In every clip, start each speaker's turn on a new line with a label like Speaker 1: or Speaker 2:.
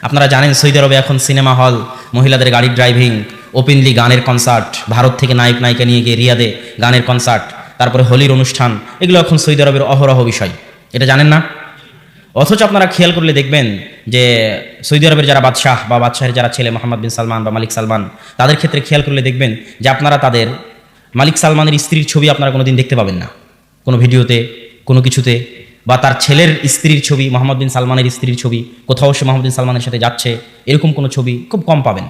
Speaker 1: আপনারা জানেন সৌদি আরবে এখন সিনেমা হল, মহিলাদের গাড়ির ড্রাইভিং, ওপেনলি গানের কনসার্ট, ভারত থেকে নায়ক নায়িকা নিয়ে গিয়ে রিয়াদে গানের কনসার্ট, তারপরে হোলির অনুষ্ঠান, এগুলো এখন সৌদি আরবের অহরহ বিষয়। এটা জানেন না? অথচ আপনারা খেয়াল করলে দেখবেন যে সৌদি আরবের যারা বাদশাহ বা বাদশাহের যারা ছেলে মোহাম্মদ বিন সালমান বা মালিক সালমান, তাদের ক্ষেত্রে খেয়াল করলে দেখবেন যে আপনারা তাদের মালিক সালমানের স্ত্রীর ছবি আপনারা কোনোদিন দেখতে পাবেন না কোনো ভিডিওতে, কোনো কিছুতে, বা তার ছেলের স্ত্রীর ছবি, মোহাম্মদ বিন সালমানের স্ত্রীর ছবি, কোথাও সে মোহাম্মদ বিন সালমানের সাথে যাচ্ছে, এরকম কোনো ছবি খুব কম পাবেন।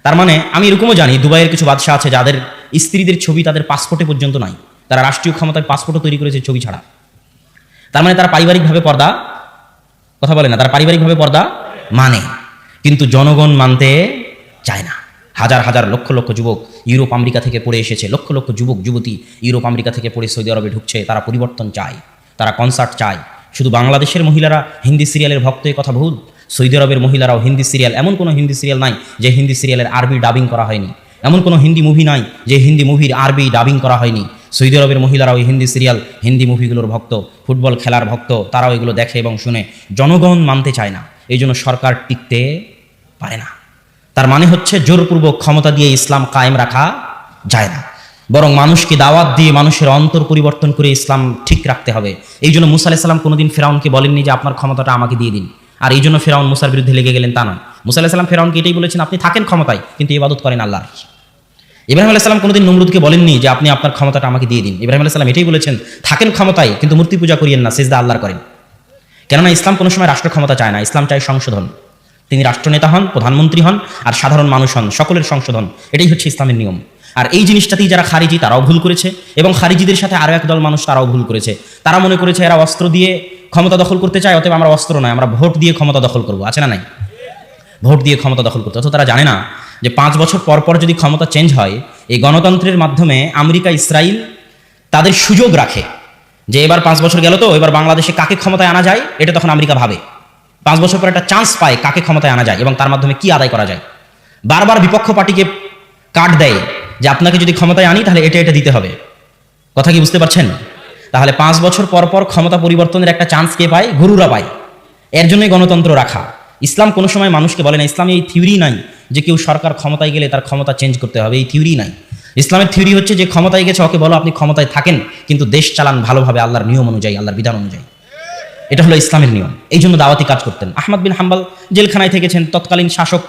Speaker 1: তার মানে আমি এরকমও জানি দুবাইয়ের কিছু বাদশাহ আছে যাদের স্ত্রীদের ছবি তাদের পাসপোর্টে পর্যন্ত নাই, তারা রাষ্ট্রীয় ক্ষমতায় পাসপোর্টও তৈরি করেছে ছবি ছাড়া। তার মানে তারা পারিবারিকভাবে পর্দা, কথা বলে না, তারা পারিবারিকভাবে পর্দা মানে, কিন্তু জনগণ মানতে চায় না। হাজার হাজার লক্ষ লক্ষ যুবক ইউরোপ আমেরিকা থেকে পড়ে এসেছে, লক্ষ লক্ষ যুবক যুবতী ইউরোপ আমেরিকা থেকে পড়ে সৌদি আরবে ঢুকছে, তারা পরিবর্তন চায়, তারা কনসার্ট চায়। শুধু বাংলাদেশের মহিলারা হিন্দি সিরিয়ালের ভক্ত, এ কথা ভুল। সৌদি আরবের মহিলারাও হিন্দি সিরিয়াল, এমন কোনো হিন্দি সিরিয়াল নাই যে হিন্দি সিরিয়ালের আরবি ডাবিং করা হয়নি, এমন কোনো হিন্দি মুভি নাই যে হিন্দি মুভির আরবি ডাবিং করা হয়নি। সৌদি আরবের মহিলারাও ওই হিন্দি সিরিয়াল, হিন্দি মুভিগুলোর ভক্ত, ফুটবল খেলার ভক্ত, তারাও এগুলো দেখে এবং শুনে। জনগণ মানতে চায় না, এই জন্য সরকার টিকতে পারে না। তার মানে হচ্ছে জোরপূর্বক ক্ষমতা দিয়ে ইসলাম কায়েম রাখা যায় না, বরং মানুষকে দাওয়াত দিয়ে মানুষের অন্তর পরিবর্তন করে ইসলাম ঠিক রাখতে হবে। এই জন্য মুসা আলাইহিস সালাম কোনোদিন ফেরাউনকে বলেননি যে আপনার ক্ষমতাটা আমাকে দিয়ে দিন, আর এই জন্য ফেরাউন মুসার বিরুদ্ধে লেগে গেলেন, তা নয়। মুসা আলাইহিস সালাম ফেরাউনকে এটাই বলেছেন, আপনি থাকেন ক্ষমতায় কিন্তু ইবাদত করেন আল্লাহর। ইব্রাহিম আলাইহিস সালাম কোনোদিন নমরুদকে বলেননি যে আপনি আপনার ক্ষমতাটা আমাকে দিয়ে দিন, ইব্রাহিম আলাইহিস সালাম এটাই বলেছেন, থাকেন ক্ষমতায় কিন্তু মূর্তি পূজা করিয়েন না, সিজদা আল্লাহর করেন। কেননা ইসলাম কোনো সময় রাষ্ট্র ক্ষমতা চায় না, ইসলাম চায় সংশোধন। তিনি রাষ্ট্রনেতা হন, প্রধানমন্ত্রী হন, আর সাধারণ মানুষ হন, সকলের সংশোধন। এটাই হচ্ছে ইসলামের নিয়ম। আর এই জিনিসটাতেই যারা খারিজি তারাও ভুল করেছে, এবং খারিজিদের সাথে আরও একদল মানুষ তারাও ভুল করেছে। তারা মনে করেছে এরা অস্ত্র দিয়ে ক্ষমতা দখল করতে চায়, অতএব আমরা অস্ত্র নয়, আমরা ভোট দিয়ে ক্ষমতা দখল করবো। আছে না নাই? ভোট দিয়ে ক্ষমতা দখল করতে। অথচ তারা জানে না যে 5 বছর পর পর যদি ক্ষমতা চেঞ্জ হয়, এই গণতন্ত্রের মাধ্যমে আমেরিকা, ইসরায়েল তাদের সুযোগ রাখে যে এবার 5 বছর গেল তো, এবার বাংলাদেশে কাকে ক্ষমতায় আনা যায়, এটা তখন আমেরিকা ভাবে। 5 বছর পর একটা চান্স পায় কাকে ক্ষমতায় আনা যায় এবং তার মাধ্যমে কি আদায় করা যায়। বারবার বিপক্ষ পার্টিকে কার্ড দেয় যে আপনাকে যদি ক্ষমতায় আনি তাহলে এটা এটা দিতে হবে। কথা কি বুঝতে পারছেন? তাহলে 5 বছর পর পর ক্ষমতা পরিবর্তনের একটা চান্স কে পায়? গুরুরা পায়। এর জন্যই গণতন্ত্র রাখা। ইসলাম কোনো সময় মানুষকে বলে না, ইসলামে এই থিওরি নাই যে কেউ সরকার ক্ষমতায় গেলে তার ক্ষমতা চেঞ্জ করতে হবে, এই থিওরি নাই। ইসলামের থিওরি হচ্ছে যে ক্ষমতায় গেছে ওকে বলো আপনি ক্ষমতায় থাকেন কিন্তু দেশ চালান ভালোভাবে আল্লাহর নিয়ম অনুযায়ী, আল্লাহর বিধান অনুযায়ী। এটা হলো ইসলামের নিয়ম। এই জন্য দাওয়াতি কাজ করতেন। আহমদ বিন হাম্বল জেলখানায় থেকেছেন, তৎকালীন শাসক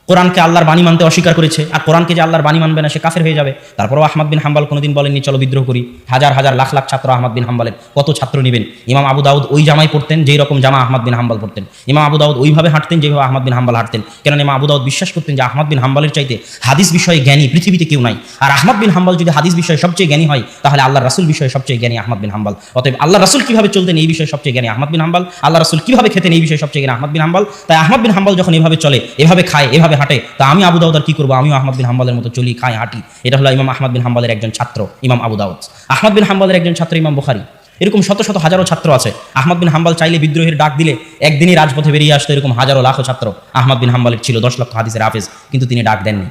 Speaker 1: কোরআনকে আল্লাহর বাণী মানতে অস্বীকার করেছে, আর কোরআনকে যে আল্লাহর বাণী মানবে না সে কাফের হয়ে যাবে। তারপরেও আহমদ বিন হাম্বল কোনোদিন বলেননি চলো বিদ্রোহ করি। হাজার হাজার লাখ লাখ ছাত্র আহমদ বিন হাম্বলের, কত ছাত্র নেবেন? ইমাম আবু দাউদ ওই জামাই পড়তেন যেই রকম জামা আহমদ বিন হাম্বল পড়তেন। ইমাম আবু দাউদ ওইভাবে হাঁটতেন যেভাবে আহমদ বিন হাম্বল হাঁটতেন। কেননা ইমাম আবু দাউদ বিশ্বাস করতেন যে আহমদ বিন হাম্বলের চাইতে হাদিস বিষয়ে জ্ঞানী পৃথিবীতে কেউ নাই। আর আহমদ বিন হাম্বল যদি হাদিস বিষয়ে সবচেয়ে জ্ঞানী হয় তাহলে আল্লাহ রাসূল বিষয়ে সবচেয়ে জ্ঞানী আহমদ বিন হাম্বল। অতএব আল্লাহ রাসূল কিভাবে চলতেন এই বিষয়ে সবচেয়ে জ্ঞানী আহমদ বিন হাম্বল, আল্লাহ রাসূল কিভাবে খেতেন এই বিষয়ে সবচেয়ে জ্ঞানী আহমদ বিন হাম্বল। তাই আহমদ বিন হাম্বল যখন এভাবে চলে, এভাবে খায়, এভাবে হাঁটে, তা আমি আবু দাউদ আর কি করবো? আমিও আহমদ বিন হাম্বলের মতো চলি, খাই, হাঁটি। এটা হলো ইমাম আহমদ বিন হাম্বলের একজন ছাত্র ইমাম আবু দাউদ। আহমদ বিন হাম্বলের একজন ছাত্র ইমাম বুখারী। এরকম শত শত হাজারো ছাত্র আছে। আহমদ বিন হাম্বল চাইলে বিদ্রোহের ডাক দিলে একদিনই রাজপথে বেরিয়ে আসতো, এরকম হাজারো লাখো ছাত্র আহমদ বিন হাম্বলের ছিল। 10 লক্ষ হাদিসের হাফেজ, কিন্তু তিনি ডাক দেননি।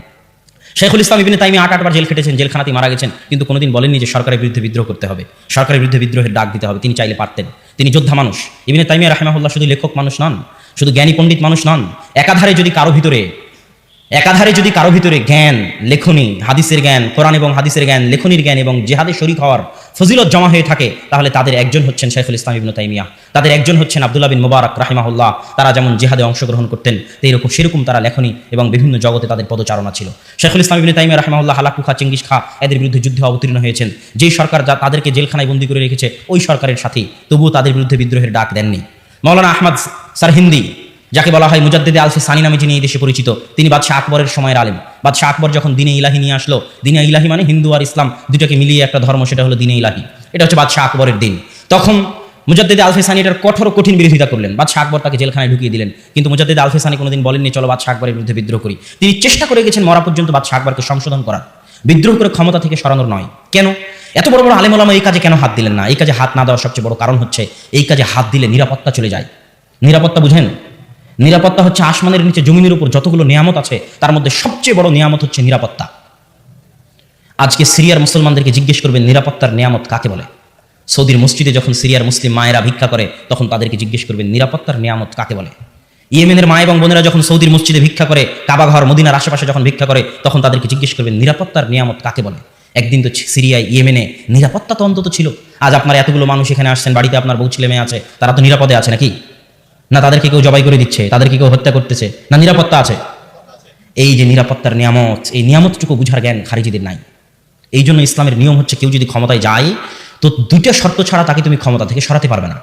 Speaker 1: শেখুল ইসলাম ইবনে তাইমিয়া 8 বার জেল খেটেছেন, জেলখানাতেই মারা গেছেন, কিন্তু কোনোদিন বলেননি যে সরকারের বিরুদ্ধে বিদ্রোহ করতে হবে, সরকারের বিরুদ্ধে বিদ্রোহের ডাক দিতে হবে। তিনি চাইলে পারতেন। তিনি যোদ্ধা মানুষ। ইবনে তাইমিয়া রাহিমাহুল্লাহ শুধু লেখক মানুষ নন, শুধু জ্ঞানী পণ্ডিত মানুষ নন। একাধারে যদি কারো ভিতরে জ্ঞান, লেখনী, হাদিসের জ্ঞান, কোরআন এবং হাদিসের জ্ঞান, লেখনীর জ্ঞান এবং জিহাদে শরীক হওয়ার ফজিলত জমা হয়ে থাকে, তাহলে তাদের একজন হচ্ছেন শেখুল ইসলাম ইবনে তাইমিয়া, তাদের একজন হচ্ছেন আব্দুল্লাহ বিন মুবারক রাহিমাহুল্লাহ। তারা যেমন জিহাদে অংশগ্রহণ করতেন সেরকম তারা লেখনী এবং বিভিন্ন জগতে তাদের পদচারণা ছিল। শেখুল ইসলাম ইবনে তাইমিয়া রাহিমাহুল্লাহ হালাকু খা, চেঙ্গিস খা এদের বিরুদ্ধে যুদ্ধে অবতীর্ণ হয়েছেন। যেই সরকার তাদেরকে জেলখানায় বন্দী করে রেখেছে ওই সরকারের সাথে, তবুও তাদের বিরুদ্ধে বিদ্রোহের ডাক দেননি। মাওলানা আহমদ সারহিন্দি, যাকে বলা হয় মুজাদ্দিদে আলফি সানি নামে যিনি এই দেশে পরিচিত, তিনি বাদশাহ আকবরের সময়ের আলেম। বাদশাহ আকবর যখন দ্বীনে ইলাহি নিয়ে আসলো, দ্বীনে ইলাহি মানে হিন্দু আর ইসলাম দুটোকে মিলিয়ে একটা ধর্ম, সেটা হলো দ্বীনে ইলাহি। এটা হচ্ছে বাদশাহ আকবরের দিন। তখন মুজাদ্দিদে আলফি সানি এটার কঠিন বিরোধিতা করলেন। বাদশাহ আকবর তাকে জেলখানায় ঢুকিয়ে দিলেন, কিন্তু মুজাদ্দিদে আলফি সানি কোনোদিন বলেননি চলো বাদশাহ আকবরের বিরুদ্ধে বিদ্রোহ করি। তিনি চেষ্টা করে গেছেন মরা পর্যন্ত বাদশাহ আকবরকে সংশোধন করার, বিদ্রোহ করে ক্ষমতা থেকে সরানোর নয়। কেন? এত বড় বড় আলেম ওলামা এই কাজে কেন হাত দিলেন না? এই কাজে হাত না দেওয়ার সবচেয়ে বড় কারণ হচ্ছে এই কাজে হাত দিলে নিরাপত্তা চলে যায়। নিরাপত্তা বুঝেন? নিরাপত্তা হচ্ছে আসমানের নিচে জমিনের উপর যতগুলো নিয়ামত আছে তার মধ্যে সবচেয়ে বড় নিয়ামত হচ্ছে নিরাপত্তা। আজকে সিরিয়ার মুসলমানদেরকে জিজ্ঞেস করবেন নিরাপত্তার নিয়ামত কাকে বলে। সৌদির মসজিদে যখন সিরিয়ার মুসলিম মায়েরা ভিক্ষা করে তখন তাদেরকে জিজ্ঞেস করবেন নিরাপত্তার নিয়ামত কাকে বলে। ইয়েমেনের মা এবং বোনেরা যখন সৌদির মসজিদে ভিক্ষা করে, কাবা ঘর মদিনার আশেপাশে যখন ভিক্ষা করে, তখন তাদেরকে জিজ্ঞেস করবেন নিরাপত্তার নিয়ামত কাকে বলে। একদিন তো সিরিয়ায় ইয়েমেনে নিরাপত্তা তো অন্তত ছিল। আজ আপনার এতগুলো মানুষ এখানে আসছেন, বাড়িতে আপনার বউ ছেলে মেয়ে আছে, তারা তো নিরাপদে আছে নাকি? না তাদেরকে কেউ জবাই করে দিচ্ছে, তাদেরকে কেউ হত্যা করতেছে, না নিরাপত্তা আছে? এই যে নিরাপত্তার নিয়ামত, এই নিয়ামতটুকু বুঝার জ্ঞান খারিজিদের নাই। এই জন্য ইসলামের নিয়ম হচ্ছে কেউ যদি ক্ষমতায় যায় তো দুইটা শর্ত ছাড়া তাকে তুমি ক্ষমতা থেকে সরাতে পারবে না।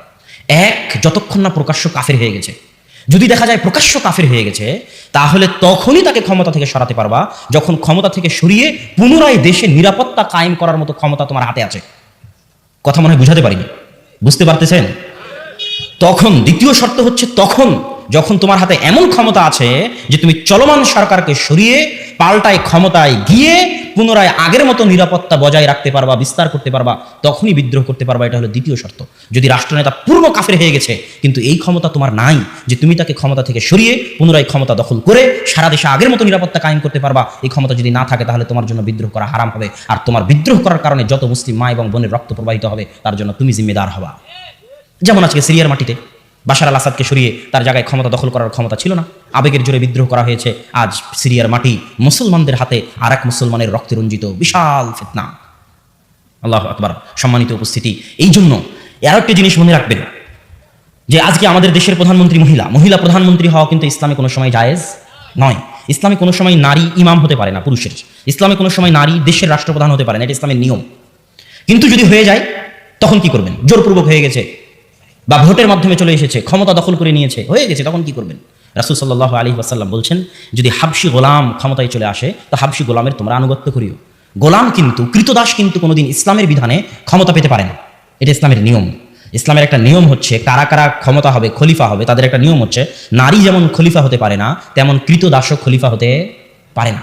Speaker 1: এক, যতক্ষণ না প্রকাশ্য কাফের হয়ে গেছে। যদি দেখা যায় প্রকাশ্য কাফের হয়ে গেছে, তাহলে তখনই তাকে ক্ষমতা থেকে সরাতে পারবা যখন ক্ষমতা থেকে সরিয়ে পুনরায় দেশে নিরাপত্তা কায়েম করার মতো ক্ষমতা তোমার হাতে আছে। কথা মনে হয় বুঝাতে পারিনি, বুঝতে পারতেছেন? তখন দ্বিতীয় শর্ত হচ্ছে তখন যখন তোমার হাতে এমন ক্ষমতা আছে যে তুমি চলমান সরকারকে সরিয়ে পাল্টায় ক্ষমতায় গিয়ে পুনরায় আগের মতো নিরাপত্তা বজায় রাখতে পারবা, বিস্তার করতে পারবা, তখনই বিদ্রোহ করতে পারবা। এটা হলো দ্বিতীয় শর্ত। যদি রাষ্ট্রনেতা পূর্ণ কাফের হয়ে গেছে কিন্তু এই ক্ষমতা তোমার নাই যে তুমি তাকে ক্ষমতা থেকে সরিয়ে পুনরায় ক্ষমতা দখল করে সারা দেশে আগের মতো নিরাপত্তা কায়েম করতে পারবা, এই ক্ষমতা যদি না থাকে তাহলে তোমার জন্য বিদ্রোহ করা হারাম হবে। আর তোমার বিদ্রোহ করার কারণে যত মুসলিম মা এবং বোনের রক্ত প্রবাহিত হবে তার জন্য তুমি জিম্মেদার হবা। যেমন আজকে সিরিয়ার মাটিতে বাশার আল আসাদকে সরিয়ে তার জায়গায় ক্ষমতা দখল করার ক্ষমতা ছিল না, আবেগের জোরে বিদ্রোহ করা হয়েছে। আজ সিরিয়ার মাটি মুসলমানদের হাতে আর এক মুসলমানের রক্তে রঞ্জিত, বিশাল ফিতনা। আল্লাহু আকবার। সম্মানিত উপস্থিতি, এই জন্য আর একটা জিনিস মনে রাখবেন যে আজকে আমাদের দেশের প্রধানমন্ত্রী মহিলা প্রধানমন্ত্রী হওয়া কিন্তু ইসলামে কোনো সময় জায়েজ নয়। ইসলামে কোনো সময় নারী ইমাম হতে পারে না পুরুষের। ইসলামে কোনো সময় নারী দেশের রাষ্ট্রপ্রধান হতে পারে না, এটা ইসলামের নিয়ম। কিন্তু যদি হয়ে যায় তখন কি করবেন? জোরপূর্বক হয়ে গেছে বা ভোটের মাধ্যমে চলে এসেছে, ক্ষমতা দখল করে নিয়েছে, হয়ে গেছে, তখন কি করবেন? রাসূল সাল্লাল্লাহু আলাইহি ওয়াসাল্লাম বলছেন, যদি হাবশি গোলাম ক্ষমতায় চলে আসে তো হাবশি গোলামের তোমরা আনুগত্য করিও। গোলাম কিন্তু, কৃতদাস কিন্তু কোনোদিন ইসলামের বিধানে ক্ষমতা পেতে পারে না। এটা ইসলামের নিয়ম। ইসলামের একটা নিয়ম হচ্ছে কারা কারা ক্ষমতা হবে, খলিফা হবে, তাদের একটা নিয়ম হচ্ছে নারী যেমন খলিফা হতে পারে না তেমন কৃতদাসও খলিফা হতে পারে না।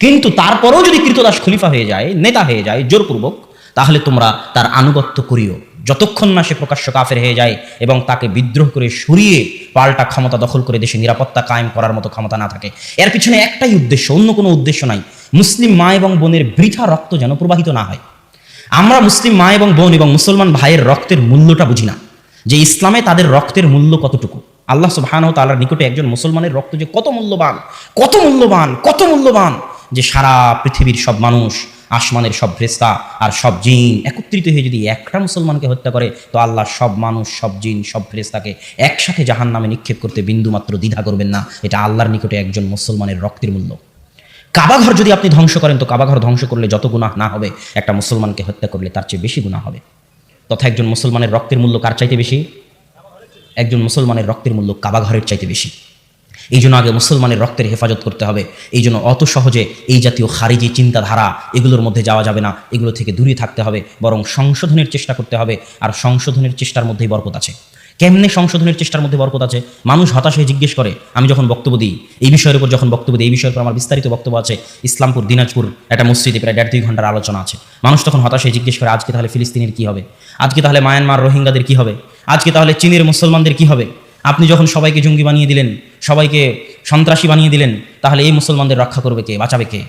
Speaker 1: কিন্তু তারপরেও যদি কৃতদাস খলিফা হয়ে যায়, নেতা হয়ে যায় জোরপূর্বক, তাহলে তোমরা তার আনুগত্য করিও যতক্ষণ না সে প্রকাশ্য কাফের হয়ে যায় এবং তাকে বিদ্রোহ করে সরিয়ে পাল্টা ক্ষমতা দখল করে দেশে নিরাপত্তা কায়েম করার মতো ক্ষমতা না থাকে। এর পিছনে একটাই উদ্দেশ্য, অন্য কোনো উদ্দেশ্য নাই। মুসলিম মা এবং বোনের বৃথা রক্ত যেন প্রবাহিত না হয়। আমরা মুসলিম মা এবং বোন এবং মুসলমান ভাইয়ের রক্তের মূল্যটা বুঝি না, যে ইসলামে তাদের রক্তের মূল্য কতটুকু। আল্লাহ সুবহানাহু ওয়া তাআলার নিকটে একজন মুসলমানের রক্ত যে কত মূল্যবান, কত মূল্যবান, কত মূল্যবান, যে সারা পৃথিবীর সব মানুষ, আসমানের সব ফেরেশতা আর সব জিন একত্রিত হয়ে যদি একটা মুসলমানকে হত্যা করে তো আল্লাহ সব মানুষ, সব জিন, সব ফেরেশতাকে একসাথে জাহান্নামে নিক্ষেপ করতে বিন্দুমাত্র দ্বিধা করবেন না। এটা আল্লাহর নিকটে একজন মুসলমানের রক্তের মূল্য। কাবাঘর যদি আপনি ধ্বংস করেন তো কাবাঘর ধ্বংস করলে যত গুনাহ না হবে, একটা মুসলমানকে হত্যা করলে তার চেয়ে বেশি গুনাহ হবে। তথা একজন মুসলমানের রক্তের মূল্য কার চাইতে বেশি? একজন মুসলমানের রক্তের মূল্য কাবাঘরের চাইতে বেশি। এই জন্য আগে মুসলমানের রক্তের হেফাজত করতে হবে। এই জন্য অত সহজে এই জাতীয় খারিজি চিন্তাধারা এগুলোর মধ্যে যাওয়া যাবে না, এগুলো থেকে দূরে থাকতে হবে, বরং সংশোধনের চেষ্টা করতে হবে। আর সংশোধনের চেষ্টার মধ্যেই বরকত আছে। কেমনে সংশোধনের চেষ্টার মধ্যে বরকত আছে? মানুষ হতাশ হয়ে জিজ্ঞেস করে, আমি যখন বক্তব্য দিই এই বিষয়ের উপর, যখন বক্তব্য দিই এই বিষয়ের উপর আমার বিস্তারিত বক্তব্য আছে, ইসলামপুর দিনাজপুর একটা মসজিদে প্রায় 1.5-2 ঘন্টার আলোচনা আছে, মানুষ তখন হতাশ হয়ে জিজ্ঞেস করে, আজকে তাহলে ফিলিস্তিনের কি হবে? আজকে তাহলে মায়ানমার রোহিঙ্গাদের কি হবে? আজকে তাহলে চীনের মুসলমানদের কি হবে? আপনি যখন সবাইকে জঙ্গি বানিয়ে দিলেন, সবাইকে সন্ত্রাসী বানিয়ে দিলেন, তাহলে এই মুসলমানদের রক্ষা করবে কে, বাঁচাবে কে?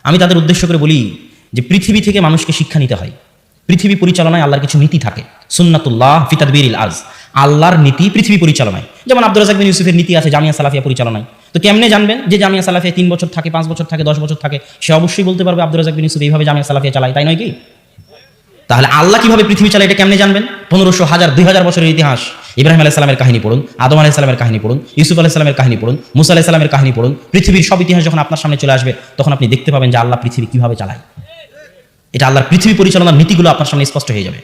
Speaker 1: আমি তাদের উদ্দেশ্য করে বলি যে পৃথিবী থেকে মানুষকে শিক্ষা নিতে হয়। পৃথিবী পরিচালনায় আল্লাহর কিছু নীতি থাকে, সুন্নাতুল্লাহ ফি তাদবিরিল আরজ, আল্লাহর নীতি পৃথিবী পরিচালনায়। যেমন আব্দুর রাজ্জাক বিন ইউসুফের নীতি আছে জামিয়া সালাফিয়া পরিচালনায়। তো কেমনে জানবেন যে জামিয়া সালাফিয়া 3 বছর থাকে, 5 বছর থাকে, 10 বছর থাকে? সে অবশ্যই বলতে পারবে আব্দুর রাজ্জাক বিন ইউসুফ এইভাবে জামিয়া সালাফিয়া চালায়, তাই নয় কি? তাহলে আল্লাহ কিভাবে পৃথিবী চালায় এটা কেমনে জানবেন? 1500, 1000, 2000 বছরের ইতিহাস। ইব্রাহিম আলাইহিস সালামের কাহিনী পড়ুন, আদম আলাইহিস সালামের কাহিনী পড়ুন, ইউসুফ আলাইহিস সালামের কাহিনী পড়ুন, মুসা আলাইহিস সালামের কাহিনী পড়ুন। পৃথিবীর সব ইতিহাস যখন আপনার সামনে চলে আসবে তখন আপনি দেখতে পাবেন যে আল্লাহ পৃথিবী কিভাবে চালায়। এটা আল্লাহর পৃথিবী পরিচালনার নীতিগুলো আপনার সামনে স্পষ্ট হয়ে যাবে।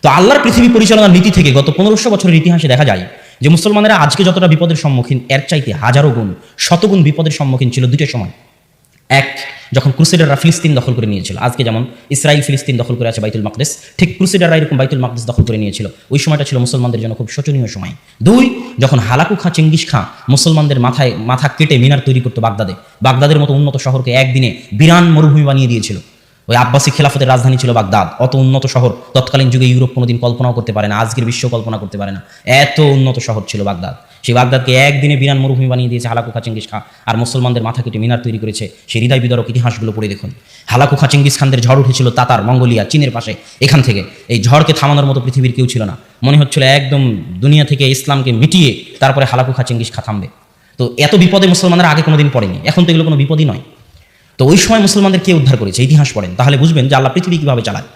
Speaker 1: তো আল্লাহর পৃথিবী পরিচালনার নীতি থেকে গত 1500 বছরের ইতিহাসে দেখা যায় যে মুসলমানেরা আজকে যতটা বিপদের সম্মুখীন, এর চাইতে হাজারো গুণ, শতগুণ বিপদের সম্মুখীন ছিল দুটো সময়। এক, যখন ক্রুসেডাররা ফিলিস্তিন দখল করে নিয়েছিল। আজকে যেমন ইসরায়েল ফিলিস্তিন দখল করে আছে বাইতুল মাকদিস, ঠিক ক্রুসেডাররা এরকম বাইতুল মাকদিস দখল করে নিয়েছিল। ওই সময়টা ছিল মুসলমানদের জন্য খুব শোচনীয় সময়। 2, যখন হালাকু খাঁ চেঙ্গিস খাঁ মুসলমানদের মাথা কেটে মিনার তৈরি করতো বাগদাদের মতো উন্নত শহরকে একদিনে বিরান মরুভূমি বানিয়ে দিয়েছিল। ওই আব্বাসী খেলাফতের রাজধানী ছিল বাগদাদ। অত উন্নত শহর তৎকালীন যুগে ইউরোপ কোনোদিন কল্পনাও করতে পারে না, আজকের বিশ্ব কল্পনা করতে পারে না। এত উন্নত শহর ছিল বাগদাদ। সেই বাগদাদকে একদিনে বিরান মরুভূমি বানিয়ে দিয়েছে হালাকু খা চেঙ্গিস খাঁ, আর মুসলমানদের মাথা কেটে মিনার তৈরি করেছে। সেই হৃদয় বিদারক ইতিহাসগুলো পড়ে দেখুন। হালাকু খা চেঙ্গিস খানদের ঝড় উঠেছিল তাতার, মঙ্গোলিয়া, চীনের পাশে। এখান থেকে এই ঝড়কে থামানোর মতো পৃথিবীর কেউ ছিল না। মনে হচ্ছিল একদম দুনিয়া থেকে ইসলামকে মিটিয়ে তারপরে হালাকু খা চেঙ্গিস খা থামবে। তো এত বিপদে মুসলমানরা আগে কোনোদিন পড়েনি, এখন তো এগুলো কোনো বিপদই নয়। তো ওই সময় মুসলমানদের কে উদ্ধার করেছে ইতিহাস পড়েন, তাহলে বুঝবেন যে আল্লাহ পৃথিবী কীভাবে চালায়।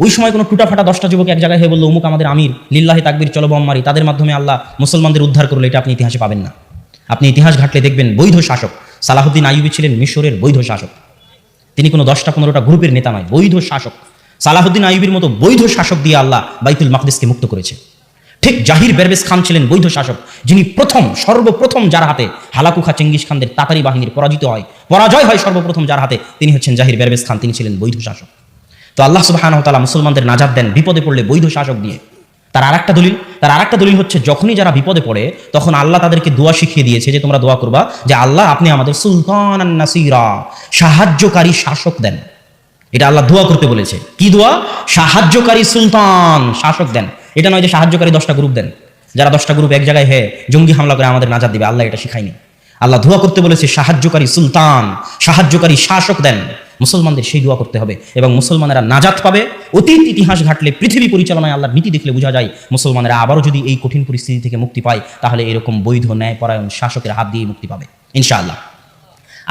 Speaker 1: ওই সময় কোনো টুটাফাটা 10টা যুবক এক জায়গায় হয়ে বললো অমুক আমাদের আমির, লিল্লাহি তাকবীর, চলো বম মারি, তাদের মাধ্যমে আল্লাহ মুসলমানদের উদ্ধার করলো, এটা আপনি ইতিহাসে পাবেন না। আপনি ইতিহাস ঘাটলে দেখবেন বৈধ শাসক সালাহুদ্দিন আইয়ুবী ছিলেন মিশরের বৈধ শাসক। তিনি কোনো 10টা-15টা গ্রুপের নেতা নয়, বৈধ শাসক। সালাহুদ্দিন আইয়ুবীর মতো বৈধ শাসক দিয়ে আল্লাহ বাইতুল মাকদিসকে মুক্ত করেছে। ঠিক জাহির বেরবেস খান ছিলেন বৈধ শাসক, যিনি সর্বপ্রথম যার হাতে হালাকু খা চেঙ্গিস খানদের তাতারি বাহিনীর পরাজয় হয় সর্বপ্রথম যার হাতে, তিনি হচ্ছেন জাহির বেরবেস খান, তিনি ছিলেন বৈধ শাসক। তো আল্লাহ সুবহানাহু ওয়া তাআলা মুসলমানদের নাজাত দেন বিপদে পড়লে বৈধ শাসক দিয়ে। তার আরেকটা দলিল হচ্ছে যখনই যারা বিপদে পড়ে তখন আল্লাহ তাদেরকে দোয়া শিখিয়ে দিয়েছে যে তোমরা দোয়া করবা যে আল্লাহ আপনি আমাদের সুলতানান নাসিরা, সাহায্যকারী শাসক দেন। এটা আল্লাহ দোয়া করতে বলেছে। কি দোয়া? সাহায্যকারী সুলতান শাসক দেন। এটা নয় যে সাহায্যকারী 10টা গ্রুপ দেন, যারা 10টা গ্রুপ এক জায়গায় জঙ্গি হামলা করে আমাদের নাজাত দিবে। আল্লাহ এটা শিখায়নি। আল্লাহ দোয়া করতে বলেছে সাহায্যকারী সুলতান, সাহায্যকারী শাসক দেন। মুসলমানদের সেই দোয়া করতে হবে এবং মুসলমানেরা নাজাত পাবে। অতীত ইতিহাস ঘাটলে, পৃথিবী পরিচালনায় আল্লাহর নীতি দেখলে বোঝা যায় মুসলমানেরা আবারও যদি এই কঠিন পরিস্থিতি থেকে মুক্তি পায় তাহলে এরকম বৈধ ন্যায়পরায়ণ শাসকের হাত দিয়ে মুক্তি পাবে ইনশাআল্লাহ।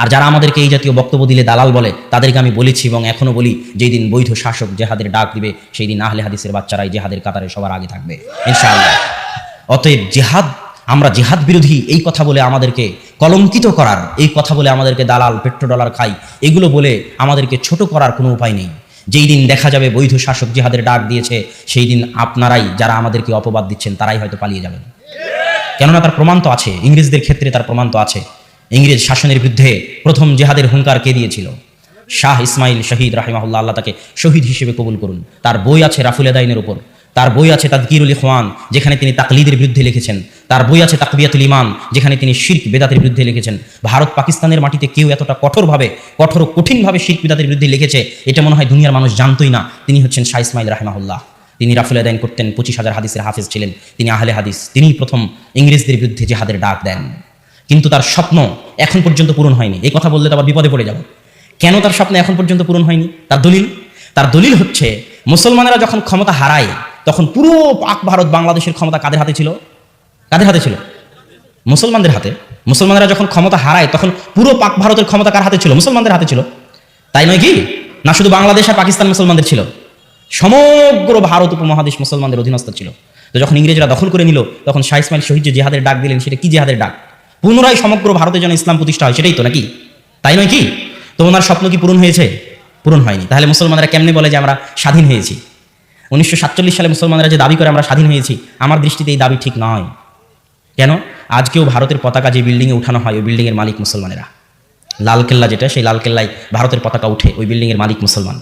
Speaker 1: আর যারা আমাদেরকে এই জাতীয় বক্তব্য দিলে দালাল বলে, তাদেরকে আমি বলেছি এবং এখনো বলি, যেই দিন বৈধ শাসক জেহাদের ডাক দিবে সেই দিন আহলে হাদিসের বাচ্চারাই জেহাদের কাতারে সবার আগে থাকবে ইনশাআল্লাহ। অতএব আমরা জেহাদ বিরোধী এই কথা বলে আমাদেরকে কলঙ্কিত করার, এই কথা বলে আমাদেরকে দালাল, পেট্রোডলার খাই, এগুলো বলে আমাদেরকে ছোট করার কোনো উপায় নেই। যেই দিন দেখা যাবে বৈধ শাসক জেহাদের ডাক দিয়েছে সেই দিন আপনারাই, যারা আমাদেরকে অপবাদ দিচ্ছেন, তারাই হয়তো পালিয়ে যাবেন। কেননা তার প্রমাণ তো আছে, ইংরেজদের ক্ষেত্রে তার প্রমাণ তো আছে। ইংরেজ শাসনের বিরুদ্ধে প্রথম জেহাদের হুঙ্কার কে দিয়েছিল? শাহ ইসমাইল শহীদ রাহিমাহুল্লাহ, আল্লাহ তাকে শহীদ হিসেবে কবুল করুন। তার বই আছে রাফুল এদাইনের উপর, তার বই আছে তাদকিরুল ইখওয়ান, যেখানে তিনি তাকলিদের বিরুদ্ধে লিখেছেন। তার বই আছে তাকবিয়াতুল ঈমান, যেখানে তিনি শিরক বেদাতের বিরুদ্ধে লিখেছেন। ভারত পাকিস্তানের মাটিতে কেউ এতটা কঠিনভাবে শিরক বেদাতের বিরুদ্ধে লিখেছে এটা মনে হয় দুনিয়ার মানুষ জানতই না। তিনি হচ্ছেন শাহ ইসমাইল রাহিমাহুল্লাহ। তিনি রাফুল এদাইন করতেন, 25,000 হাদিসের হাফেজ ছিলেন, তিনি আহলে হাদিস। তিনি প্রথম ইংরেজদের বিরুদ্ধে জেহাদের ডাক দেন। কিন্তু তার স্বপ্ন এখন পর্যন্ত পূরণ হয়নি। এই কথা বললে তো আবার বিপদে পড়ে যাব। কেন তার স্বপ্ন এখন পর্যন্ত পূরণ হয়নি? তার দলিল হচ্ছে মুসলমানেরা যখন ক্ষমতা হারায় তখন পুরো পাক ভারত, বাংলাদেশের ক্ষমতা কাদের হাতে ছিল? মুসলমানদের হাতে। মুসলমানেরা যখন ক্ষমতা হারায় তখন পুরো পাক ভারতের ক্ষমতা কার হাতে ছিল? মুসলমানদের হাতে ছিল। তাই নয় কি? না শুধু বাংলাদেশ আর পাকিস্তান মুসলমানদের ছিল, সমগ্র ভারত উপমহাদেশ মুসলমানদের অধীনস্থ ছিল। তো যখন ইংরেজরা দখল করে নিল তখন শাহ ইসমাইল শহীদ যে জেহাদের ডাক দিলেন, সেটা কি জেহাদের ডাক? পুনরায় সমগ্র ভারতে যেন ইসলাম প্রতিষ্ঠা হয়, সেটাই তো নাকি? তাই নয় কি? তো ওনার স্বপ্ন কি পূরণ হয়েছে? পূরণ হয়নি। তাহলে মুসলমানরা কেমনে বলে যে আমরা স্বাধীন হয়েছি? 1947 সালে মুসলমানরা যে দাবি করে আমরা স্বাধীন হয়েছি, আমার দৃষ্টিতে এই দাবি ঠিক নয়। কেন? আজকেও ভারতের পতাকা যে বিল্ডিংয়ে উঠানো হয় ওই বিল্ডিংয়ের মালিক মুসলমানেরা। লালকেল্লা যেটা, সেই লালকেল্লায় ভারতের পতাকা উঠে, ওই বিল্ডিংয়ের মালিক মুসলমান।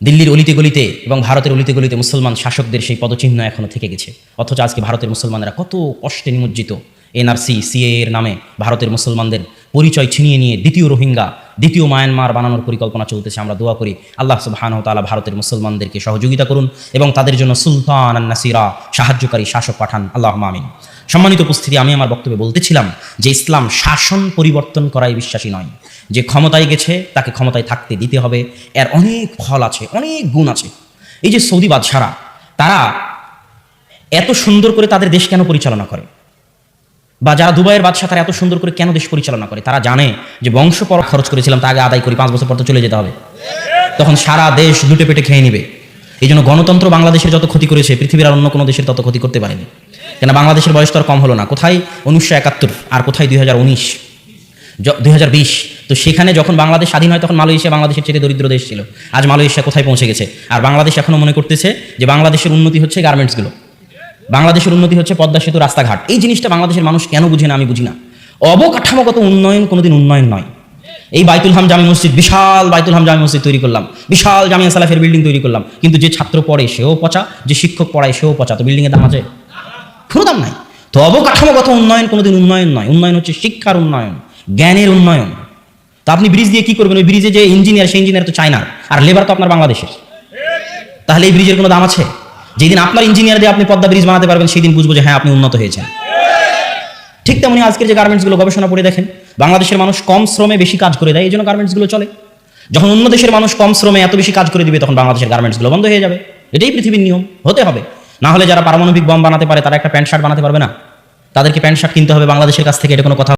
Speaker 1: দিল্লির অলিতে গলিতে এবং ভারতের অলিতে গলিতে মুসলমান শাসকদের সেই পদচিহ্ন এখনো থেকে গেছে। অথচ আজকে ভারতের মুসলমানেরা কত কষ্টে নিমজ্জিত। এনআরসি, সিএ এর নামে ভারতের মুসলমানদের পরিচয় ছিনিয়ে নিয়ে দ্বিতীয় রোহিঙ্গা, দ্বিতীয় মায়ানমার বানানোর পরিকল্পনা চলতেছে। আমরা দোয়া করি আল্লাহ সুবহানাহু ওয়া তাআলা ভারতের মুসলমানদেরকে সহযোগিতা করুন এবং তাদের জন্য সুলতান নাসিরা, সাহায্যকারী শাসক পাঠান। আল্লাহুম্মা আমিন। সম্মানিত উপস্থিতি, আমি আমার বক্তব্যে বলতেছিলাম যে ইসলাম শাসন পরিবর্তন করাই বিশ্বাসী নয়। যে ক্ষমতায় গেছে তাকে ক্ষমতায় থাকতে দিতে হবে। এর অনেক ফল আছে, অনেক গুণ আছে। এই যে সৌদি বাদশারা, তারা এত সুন্দর করে তাদের দেশ কেন পরিচালনা করে? বা যারা দুবাইয়ের বাদশা, তারা এত সুন্দর করে কেন দেশ পরিচালনা করে? তারা জানে যে বংশ পর খরচ করেছিলাম তা আগে আদায় করি, 5 বছর পর তো চলে যেতে হবে, তখন সারা দেশ লুটে পেটে খেয়ে নিবে। এই জন্য গণতন্ত্র বাংলাদেশের যত ক্ষতি করেছে পৃথিবীর আর অন্য কোনো দেশের তত ক্ষতি করতে পারেনি। কেন? বাংলাদেশের বয়স তো আর কম হলো না। কোথায় 1971 আর কোথায় 2019, 2020। তো সেখানে যখন বাংলাদেশ স্বাধীন হয় তখন মালয়েশিয়া বাংলাদেশের চেয়ে দরিদ্র দেশ ছিল। আজ মালয়েশিয়া কোথায় পৌঁছে গেছে? আর বাংলাদেশ এখনো মনে করতেছে যে বাংলাদেশের উন্নতি হচ্ছে গার্মেন্টসগুলো, বাংলাদেশের উন্নতি হচ্ছে পদ্মা সেতু, রাস্তাঘাট। এই জিনিসটা বাংলাদেশের মানুষ কেন বুঝে না আমি বুঝি না। অবকাঠামোগত উন্নয়ন কোনোদিন উন্নয়ন নয়। এই বাইতুল হাম জামি মসজিদ, বিশাল বাইতুল হাম জামি মসজিদ তৈরি করলাম, বিশাল জামিয়া সালাফের বিল্ডিং তৈরি করলাম, কিন্তু যে ছাত্র পড়ে সেও পচা, যে শিক্ষক পড়ায় সেও পচা। তো বিল্ডিংয়ের দাম আছে? কোনো দাম নাই। তো অবকাঠামোগত উন্নয়ন কোনোদিন উন্নয়ন নয়। উন্নয়ন হচ্ছে শিক্ষার উন্নয়ন, জ্ঞানের উন্নয়ন। তো আপনি ব্রিজ দিয়ে কি করবেন? ওই ব্রিজে যে ইঞ্জিনিয়ার, সেই ইঞ্জিনিয়ার তো চায়নার, আর লেবার তো আপনার বাংলাদেশের। তাহলে এই ব্রিজের কোনো দাম আছে? যেদিন আপনার ইঞ্জিনিয়ার দিয়ে আপনি পদ্মা ব্রিজ বানাতে পারবেন, সেই দিন বুঝবো যে হ্যাঁ আপনি উন্নত হয়েছেন। ঠিক তেমনি আজকের যে গার্মেন্টসগুলো, গবেষণা পড়ে দেখেন, বাংলাদেশের মানুষ কম শ্রমে বেশি কাজ করে দেয়, এই জন্য গার্মেন্টসগুলো চলে। যখন অন্য দেশের মানুষ কম শ্রমে এত বেশি কাজ করে দিবে, তখন বাংলাদেশের গার্মেন্টসগুলো বন্ধ হয়ে যাবে। এটাই পৃথিবীর নিয়ম, হতে হবে। না হলে যারা পারমাণবিক বম বানাতে পারে তারা একটা প্যান্ট শার্ট বানাতে পারবে না, তাদেরকে প্যান্ট শার্ট কিনতে হবে বাংলাদেশের কাছ থেকে, এটা কোনো কথা?